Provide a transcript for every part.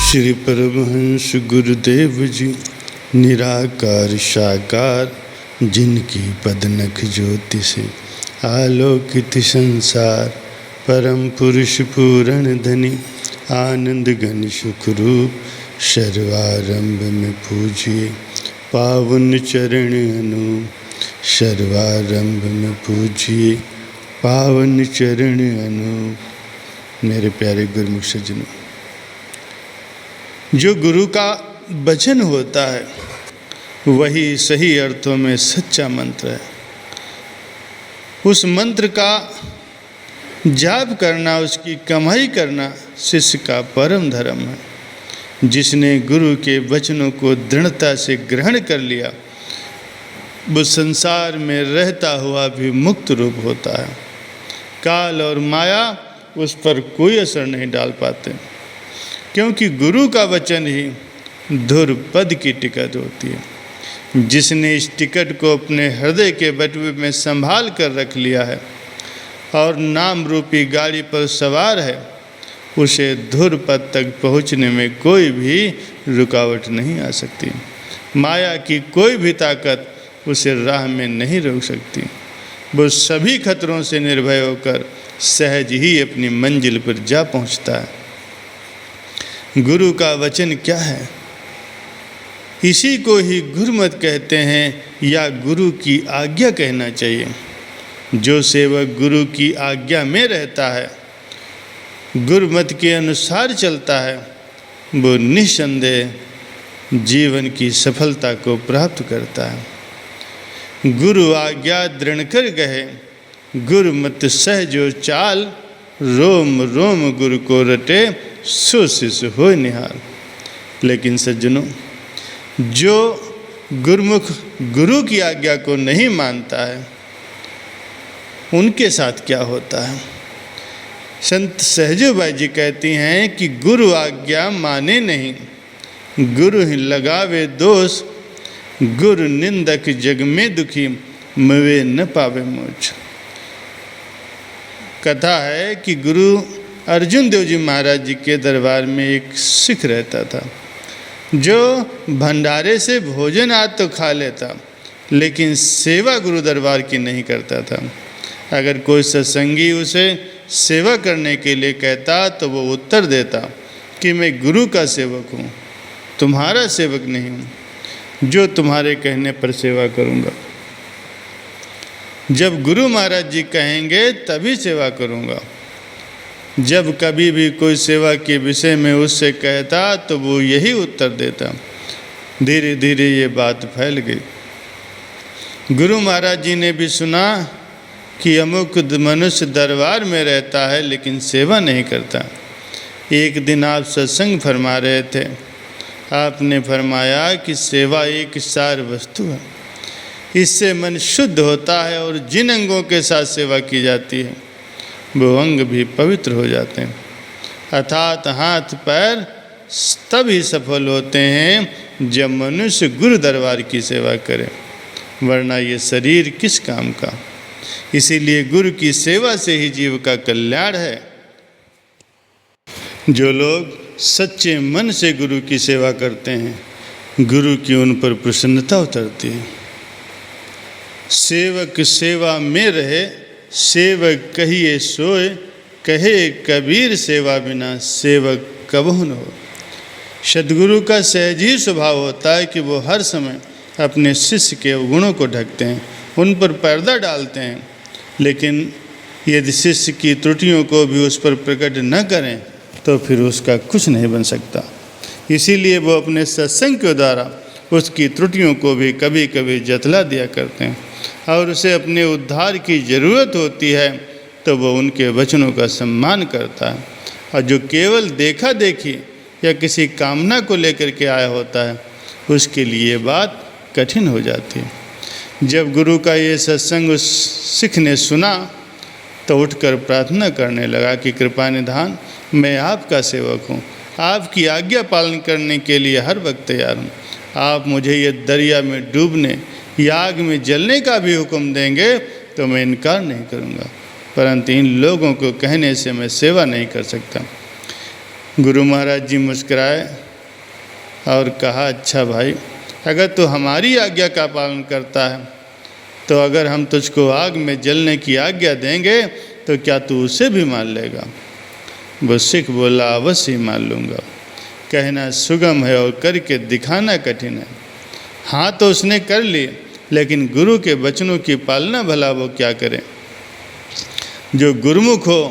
श्री परमहंस गुरुदेव जी निराकार साकार, जिनकी पदनख ज्योति से आलोकित संसार। परम पुरुष पूर्ण धनी आनंद घन सुख रूप, सर्वारंभ में पूजिए पावन चरण अनूप। सर्वारंभ में पूजिए पावन चरण अनूप। मेरे प्यारे गुरुमुख सज्जनों, जो गुरु का वचन होता है वही सही अर्थों में सच्चा मंत्र है। उस मंत्र का जाप करना, उसकी कमाई करना शिष्य का परम धर्म है। जिसने गुरु के वचनों को दृढ़ता से ग्रहण कर लिया, वो संसार में रहता हुआ भी मुक्त रूप होता है। काल और माया उस पर कोई असर नहीं डाल पाते, क्योंकि गुरु का वचन ही धुर पद की टिकट होती है। जिसने इस टिकट को अपने हृदय के बटुए में संभाल कर रख लिया है और नाम रूपी गाड़ी पर सवार है, उसे धुर पद तक पहुँचने में कोई भी रुकावट नहीं आ सकती। माया की कोई भी ताकत उसे राह में नहीं रोक सकती। वो सभी खतरों से निर्भय होकर सहज ही अपनी मंजिल पर जा पहुँचता है। गुरु का वचन क्या है? इसी को ही गुरुमत कहते हैं, या गुरु की आज्ञा कहना चाहिए। जो सेवक गुरु की आज्ञा में रहता है, गुरुमत के अनुसार चलता है, वो निस्संदेह जीवन की सफलता को प्राप्त करता है। गुरु आज्ञा दृढ़ कर गए, गुरुमत सहजो चाल। रोम रोम गुरु को रटे, सो शिष्य हो निहाल। लेकिन सज्जनों, जो गुरुमुख गुरु की आज्ञा को नहीं मानता है, उनके साथ क्या होता है? संत सहजोबाई जी कहती हैं कि गुरु आज्ञा माने नहीं, गुरु ही लगावे दोष। गुरु निंदक जग में दुखी, मवे न पावे मोक्ष। कथा है कि गुरु अर्जुन देव जी महाराज जी के दरबार में एक सिख रहता था, जो भंडारे से भोजन आज तो खा लेता, लेकिन सेवा गुरु दरबार की नहीं करता था। अगर कोई सत्संगी उसे सेवा करने के लिए कहता तो वो उत्तर देता कि मैं गुरु का सेवक हूँ, तुम्हारा सेवक नहीं हूँ, जो तुम्हारे कहने पर सेवा करूँगा। जब गुरु महाराज जी कहेंगे तभी सेवा करूँगा। जब कभी भी कोई सेवा के विषय में उससे कहता तो वो यही उत्तर देता। धीरे धीरे ये बात फैल गई। गुरु महाराज जी ने भी सुना कि अमुक मनुष्य दरबार में रहता है लेकिन सेवा नहीं करता। एक दिन आप सत्संग फरमा रहे थे, आपने फरमाया कि सेवा एक सार वस्तु है, इससे मन शुद्ध होता है और जिन अंगों के साथ सेवा की जाती है वो अंग भी पवित्र हो जाते हैं। अर्थात हाथ पैर तभी सफल होते हैं जब मनुष्य गुरु दरबार की सेवा करे, वरना ये शरीर किस काम का। इसीलिए गुरु की सेवा से ही जीव का कल्याण है। जो लोग सच्चे मन से गुरु की सेवा करते हैं, गुरु की उन पर प्रसन्नता उतरती है। सेवक सेवा में रहे, सेवक कहिए सोए। कहे कबीर सेवा बिना सेवक कबहु न हो। सद्गुरु का सहज ही स्वभाव होता है कि वो हर समय अपने शिष्य के गुणों को ढकते हैं, उन पर पर्दा डालते हैं। लेकिन यदि शिष्य की त्रुटियों को भी उस पर प्रकट न करें तो फिर उसका कुछ नहीं बन सकता। इसीलिए वो अपने सत्संग के द्वारा उसकी त्रुटियों को भी कभी कभी जतला दिया करते हैं, और उसे अपने उद्धार की ज़रूरत होती है तो वो उनके वचनों का सम्मान करता है। और जो केवल देखा देखी या किसी कामना को लेकर के आया होता है, उसके लिए बात कठिन हो जाती है। जब गुरु का ये सत्संग उस सिख ने सुना तो उठकर प्रार्थना करने लगा कि कृपा निधान, मैं आपका सेवक हूँ, आपकी आज्ञा पालन करने के लिए हर वक्त तैयार हूँ। आप मुझे ये दरिया में डूबने या आग में जलने का भी हुक्म देंगे तो मैं इनकार नहीं करूँगा, परंतु इन लोगों को कहने से मैं सेवा नहीं कर सकता। गुरु महाराज जी मुस्कुराए और कहा, अच्छा भाई, अगर तू हमारी आज्ञा का पालन करता है तो अगर हम तुझको आग में जलने की आज्ञा देंगे तो क्या तू उसे भी मान लेगा? वो सिख बोला, अवश्य मान लूँगा। कहना सुगम है और करके दिखाना कठिन है। हाँ तो उसने कर ली, लेकिन गुरु के वचनों की पालना भला वो क्या करे? जो गुरुमुख हो,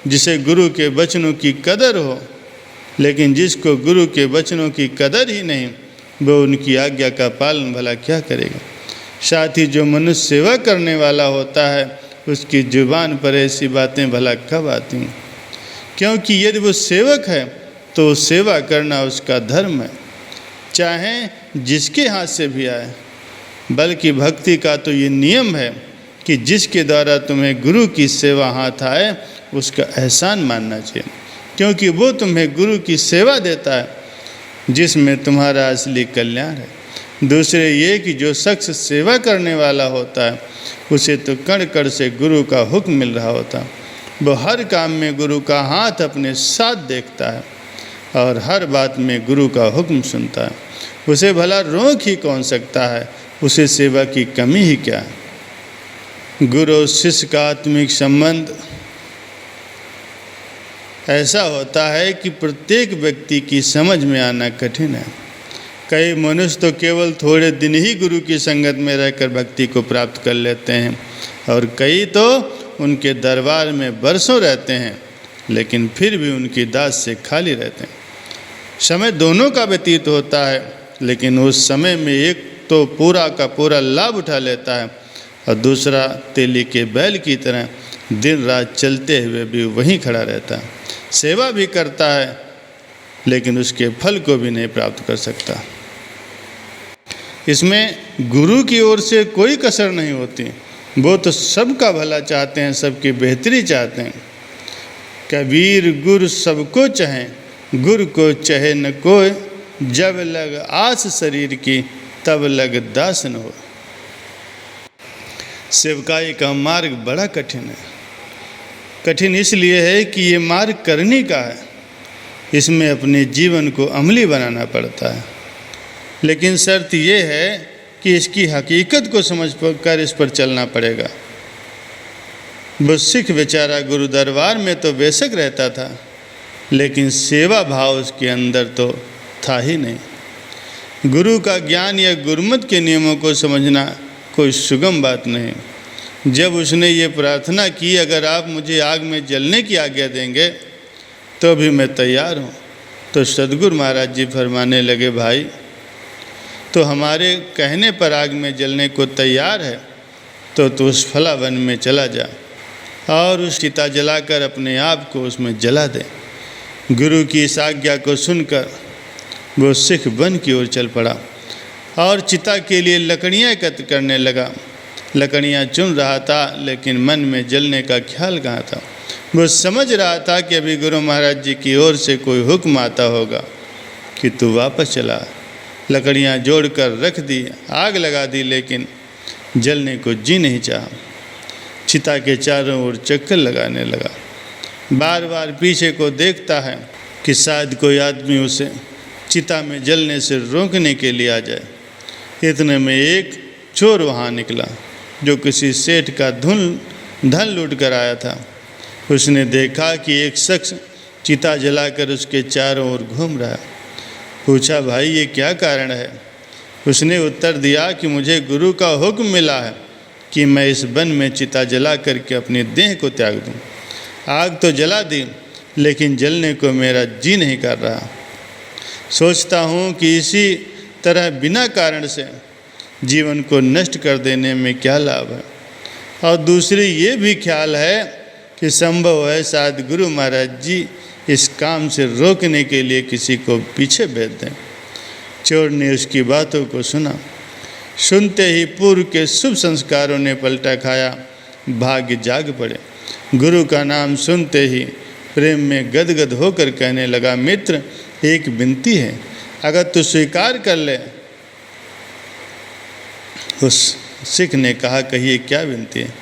जिसे गुरु के वचनों की कदर हो, लेकिन जिसको गुरु के वचनों की कदर ही नहीं, वो उनकी आज्ञा का पालन भला क्या करेगा? साथ ही जो मनुष्य सेवा करने वाला होता है, उसकी जुबान पर ऐसी बातें भला कब आती हैं? क्योंकि यदि वो सेवक है तो सेवा करना उसका धर्म है, चाहे जिसके हाथ से भी आए। बल्कि भक्ति का तो ये नियम है कि जिसके द्वारा तुम्हें गुरु की सेवा हाथ आए उसका एहसान मानना चाहिए, क्योंकि वो तुम्हें गुरु की सेवा देता है जिसमें तुम्हारा असली कल्याण है। दूसरे ये कि जो शख्स सेवा करने वाला होता है उसे तो कण कण से गुरु का हुक्म मिल रहा होता है। वो हर काम में गुरु का हाथ अपने साथ देखता है और हर बात में गुरु का हुक्म सुनता है। उसे भला रोक ही कौन सकता है? उसे सेवा की कमी ही क्या है? गुरु और शिष्य का आत्मिक संबंध ऐसा होता है कि प्रत्येक व्यक्ति की समझ में आना कठिन है। कई मनुष्य तो केवल थोड़े दिन ही गुरु की संगत में रहकर भक्ति को प्राप्त कर लेते हैं और कई तो उनके दरबार में बरसों रहते हैं, लेकिन फिर भी उनकी दास से खाली रहते हैं। समय दोनों का व्यतीत होता है, लेकिन उस समय में एक तो पूरा का पूरा लाभ उठा लेता है और दूसरा तेली के बैल की तरह दिन रात चलते हुए भी वहीं खड़ा रहता है। सेवा भी करता है, लेकिन उसके फल को भी नहीं प्राप्त कर सकता। इसमें गुरु की ओर से कोई कसर नहीं होती। वो तो सबका भला चाहते हैं, सबकी बेहतरी चाहते हैं। कबीर गुरु सबको चाहे, गुरु को चाहे न कोई, जब लग आस शरीर की तब लग दास न हो। सेवकाई का मार्ग बड़ा कठिन है। कठिन इसलिए है कि ये मार्ग करनी का है, इसमें अपने जीवन को अमली बनाना पड़ता है। लेकिन शर्त ये है कि इसकी हकीकत को समझ कर इस पर चलना पड़ेगा। वो सिख बेचारा गुरु दरबार में तो बेशक रहता था, लेकिन सेवा भाव उसके अंदर तो था ही नहीं। गुरु का ज्ञान या गुरुमत के नियमों को समझना कोई सुगम बात नहीं। जब उसने ये प्रार्थना की, अगर आप मुझे आग में जलने की आज्ञा देंगे तो भी मैं तैयार हूँ, तो सद्गुरु महाराज जी फरमाने लगे, भाई तो हमारे कहने पर आग में जलने को तैयार है तो तू उस फला वन में चला जा और उस चिता जलाकर अपने आप को उसमें जला दे। गुरु की इस आज्ञा को सुनकर वो सिख वन की ओर चल पड़ा और चिता के लिए लकड़ियाँ एकत्र करने लगा। लकड़ियाँ चुन रहा था, लेकिन मन में जलने का ख्याल कहाँ था। वो समझ रहा था कि अभी गुरु महाराज जी की ओर से कोई हुक्म आता होगा कि तू वापस चला। लकड़ियाँ जोड़कर रख दी, आग लगा दी, लेकिन जलने को जी नहीं चाहा। चिता के चारों ओर चक्कर लगाने लगा। बार बार पीछे को देखता है कि शायद कोई आदमी उसे चिता में जलने से रोकने के लिए आ जाए। इतने में एक चोर वहाँ निकला जो किसी सेठ का धन लूट कर आया था। उसने देखा कि एक शख्स चिता जलाकर उसके चारों ओर घूम रहा है। पूछा, भाई ये क्या कारण है? उसने उत्तर दिया कि मुझे गुरु का हुक्म मिला है कि मैं इस वन में चिता जला करके अपनी देह को त्याग दूं। आग तो जला दी, लेकिन जलने को मेरा जी नहीं कर रहा। सोचता हूँ कि इसी तरह बिना कारण से जीवन को नष्ट कर देने में क्या लाभ है। और दूसरी ये भी ख्याल है कि संभव है शायद गुरु महाराज जी इस काम से रोकने के लिए किसी को पीछे भेज दें। चोर ने उसकी बातों को सुना। सुनते ही पूर्व के शुभ संस्कारों ने पलटा खाया, भाग्य जाग पड़े। गुरु का नाम सुनते ही प्रेम में गदगद होकर कहने लगा, मित्र एक विनती है, अगर तू स्वीकार कर ले। उस सिख ने कहा, कहिए क्या विनती है?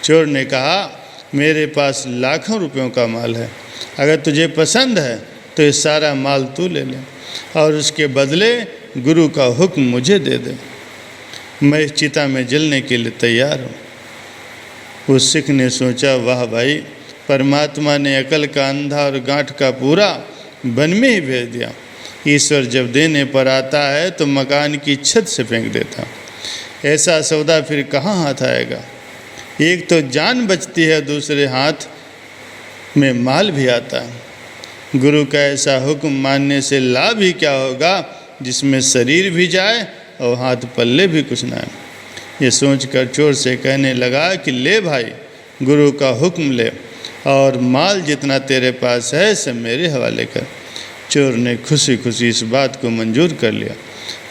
चोर ने कहा, मेरे पास लाखों रुपयों का माल है, अगर तुझे पसंद है तो ये सारा माल तू ले ले और उसके बदले गुरु का हुक्म मुझे दे दे। मैं इस चिता में जलने के लिए तैयार हूँ। उस सिख ने सोचा, वाह भाई, परमात्मा ने अकल का अंधा और गांठ का पूरा वन में ही भेज दिया। ईश्वर जब देने पर आता है तो मकान की छत से फेंक देता। ऐसा सौदा फिर कहाँ हाथ आएगा। एक तो जान बचती है, दूसरे हाथ में माल भी आता है। गुरु का ऐसा हुक्म मानने से लाभ ही क्या होगा, जिसमें शरीर भी जाए और हाथ पल्ले भी कुछ ना आए। ये सोचकर चोर से कहने लगा कि ले भाई, गुरु का हुक्म ले और माल जितना तेरे पास है सब मेरे हवाले कर। चोर ने खुशी खुशी इस बात को मंजूर कर लिया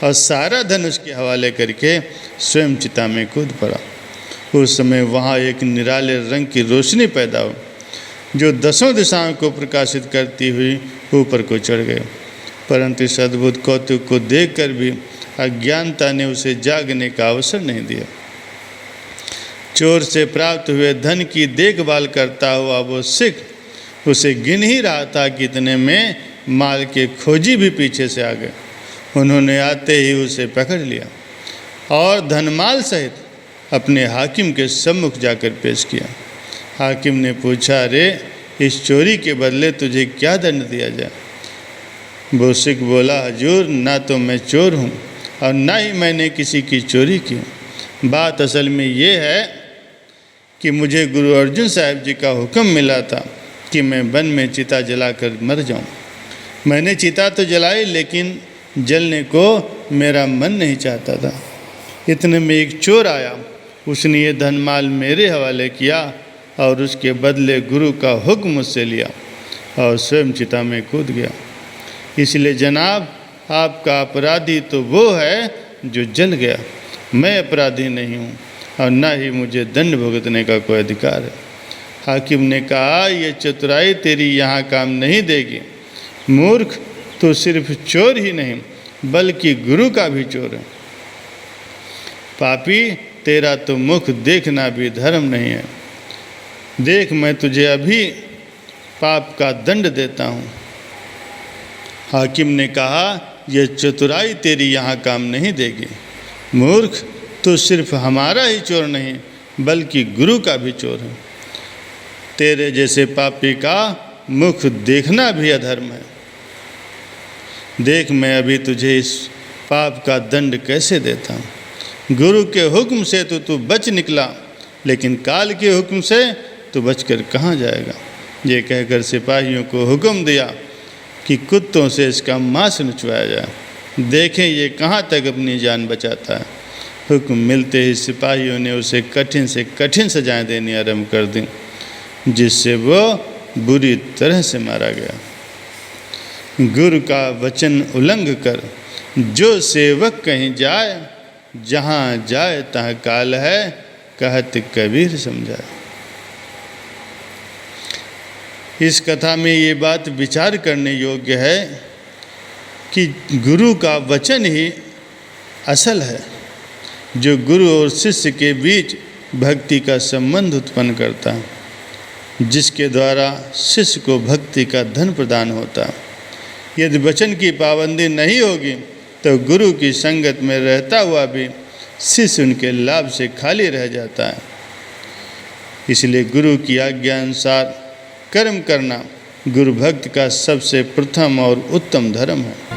और सारा धन उसके हवाले करके स्वयं चिता में कूद पड़ा। उस समय वहाँ एक निराले रंग की रोशनी पैदा हुई जो 10 दिशाओं को प्रकाशित करती हुई ऊपर को चढ़ गए। परंतु इस अद्भुत कौतुक को देखकर भी अज्ञानता ने उसे जागने का अवसर नहीं दिया। चोर से प्राप्त हुए धन की देखभाल करता हुआ वो सिख उसे गिन ही रहा था कि इतने में माल के खोजी भी पीछे से आ गए। उन्होंने आते ही उसे पकड़ लिया और धनमाल सहित अपने हाकिम के सम्मुख जाकर पेश किया। हाकिम ने पूछा, अरे इस चोरी के बदले तुझे क्या दंड दिया जाए। वो सिख बोला, हजूर, ना तो मैं चोर हूँ और ना ही मैंने किसी की चोरी की। बात असल में ये है कि मुझे गुरु अर्जुन साहब जी का हुक्म मिला था कि मैं वन में चिता जलाकर मर जाऊं। मैंने चिता तो जलाई, लेकिन जलने को मेरा मन नहीं चाहता था। इतने में एक चोर आया, उसने ये धन माल मेरे हवाले किया और उसके बदले गुरु का हुक्म मुझसे लिया और स्वयं चिता में कूद गया। इसलिए जनाब, आपका अपराधी तो वो है जो जल गया, मैं अपराधी नहीं हूँ और ना ही मुझे दंड भुगतने का कोई अधिकार है। हाकिम ने कहा, ये चतुराई तेरी यहाँ काम नहीं देगी। मूर्ख, तो सिर्फ चोर ही नहीं बल्कि गुरु का भी चोर है। पापी, तेरा तो मुख देखना भी धर्म नहीं है। देख, मैं तुझे अभी पाप का दंड देता हूँ। हाकिम ने कहा, यह चतुराई तेरी यहाँ काम नहीं देगी। मूर्ख, तो सिर्फ हमारा ही चोर नहीं बल्कि गुरु का भी चोर है। तेरे जैसे पापी का मुख देखना भी अधर्म है। देख, मैं अभी तुझे इस पाप का दंड कैसे देता हूँ। गुरु के हुक्म से तो तू बच निकला, लेकिन काल के हुक्म से तो बचकर कहाँ जाएगा। ये कहकर सिपाहियों को हुक्म दिया कि कुत्तों से इसका मांस नचवाया जाए, देखें ये कहाँ तक अपनी जान बचाता है। हुक्म मिलते ही सिपाहियों ने उसे कठिन से कठिन सजाएं देनी आरंभ कर दी, जिससे वो बुरी तरह से मारा गया। गुरु का वचन उल्लंघ कर जो सेवक कहीं जाए, जहाँ जाए तहाँ काल है, कहत कबीर समझाए। इस कथा में ये बात विचार करने योग्य है कि गुरु का वचन ही असल है, जो गुरु और शिष्य के बीच भक्ति का संबंध उत्पन्न करता है, जिसके द्वारा शिष्य को भक्ति का धन प्रदान होता है। यदि वचन की पाबंदी नहीं होगी तो गुरु की संगत में रहता हुआ भी शिष्य उनके लाभ से खाली रह जाता है। इसलिए गुरु की आज्ञा अनुसार कर्म करना गुरु भक्त का सबसे प्रथम और उत्तम धर्म है।